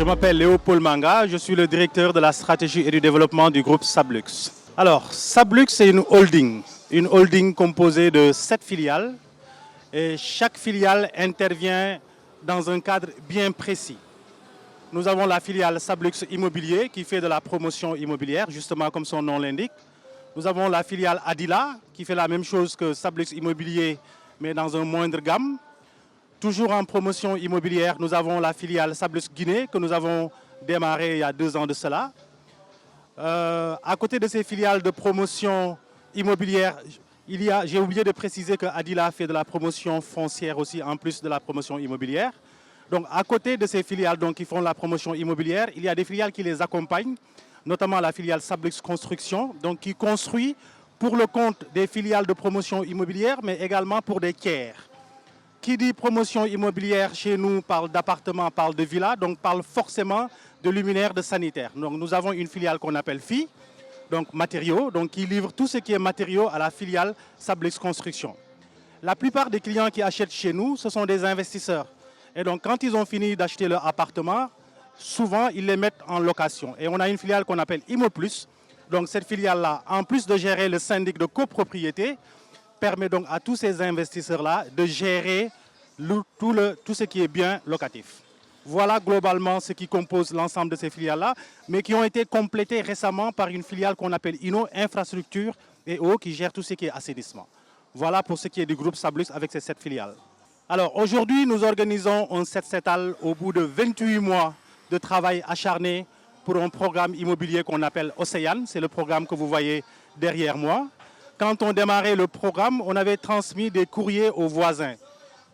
je m'appelle Léopold Manga, je suis le directeur de la stratégie et du développement du groupe Sablux. Alors, Sablux c'est une holding composée de 7 filiales et chaque filiale intervient dans un cadre bien précis. Nous avons la filiale Sablux Immobilier qui fait de la promotion immobilière, justement comme son nom l'indique. Nous avons la filiale Adila qui fait la même chose que Sablux Immobilier mais dans un moindre gamme. Toujours en promotion immobilière, nous avons la filiale Sablux Guinée que nous avons démarrée il y a 2 ans de cela. À côté de ces filiales de promotion immobilière, j'ai oublié de préciser que Adila fait de la promotion foncière aussi en plus de la promotion immobilière. Donc à côté de ces filiales qui font la promotion immobilière, il y a des filiales qui les accompagnent, notamment la filiale Sablux Construction, qui construit pour le compte des filiales de promotion immobilière, mais également pour des tiers. Qui dit promotion immobilière chez nous parle d'appartements, parle de villas, donc parle forcément de luminaires, de sanitaires. Donc nous avons une filiale qu'on appelle FI, donc matériaux, qui livre tout ce qui est matériaux à la filiale Sablux Construction. La plupart des clients qui achètent chez nous, ce sont des investisseurs. Et donc quand ils ont fini d'acheter leur appartement, souvent ils les mettent en location. Et on a une filiale qu'on appelle ImmoPlus. Donc cette filiale-là, en plus de gérer le syndic de copropriété, permet donc à tous ces investisseurs-là de gérer tout ce qui est bien locatif. Voilà globalement ce qui compose l'ensemble de ces filiales-là, mais qui ont été complétées récemment par une filiale qu'on appelle Inno Infrastructure et Eau, qui gère tout ce qui est assainissement. Voilà pour ce qui est du groupe Sablux avec ces 7 filiales. Alors aujourd'hui, nous organisons un set-setal au bout de 28 mois de travail acharné pour un programme immobilier qu'on appelle Océane. C'est le programme que vous voyez derrière moi. Quand on démarrait le programme, on avait transmis des courriers aux voisins.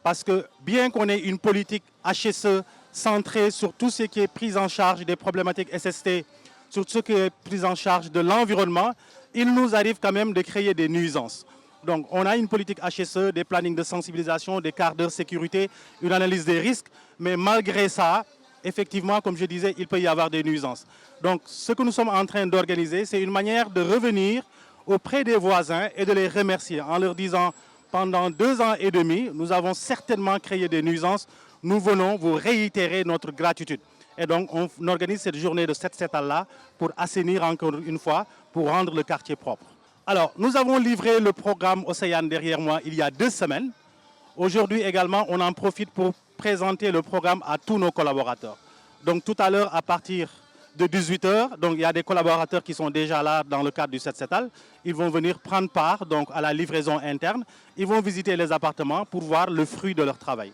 Parce que bien qu'on ait une politique HSE centrée sur tout ce qui est prise en charge des problématiques SST, sur ce qui est prise en charge de l'environnement, il nous arrive quand même de créer des nuisances. Donc on a une politique HSE, des plannings de sensibilisation, des quarts d'heure sécurité, une analyse des risques, mais malgré ça, effectivement, comme je disais, il peut y avoir des nuisances. Donc ce que nous sommes en train d'organiser, c'est une manière de revenir auprès des voisins et de les remercier en leur disant pendant 2 ans et demi, nous avons certainement créé des nuisances, nous venons vous réitérer notre gratitude. Et donc on organise cette journée de set-setal-là pour assainir encore une fois, pour rendre le quartier propre. Alors nous avons livré le programme Océane derrière moi il y a 2 semaines. Aujourd'hui également, on en profite pour présenter le programme à tous nos collaborateurs. Donc tout à l'heure à partir de 18 h, donc il y a des collaborateurs qui sont déjà là dans le cadre du set-setal. Ils vont venir prendre part à la livraison interne. Ils vont visiter les appartements pour voir le fruit de leur travail.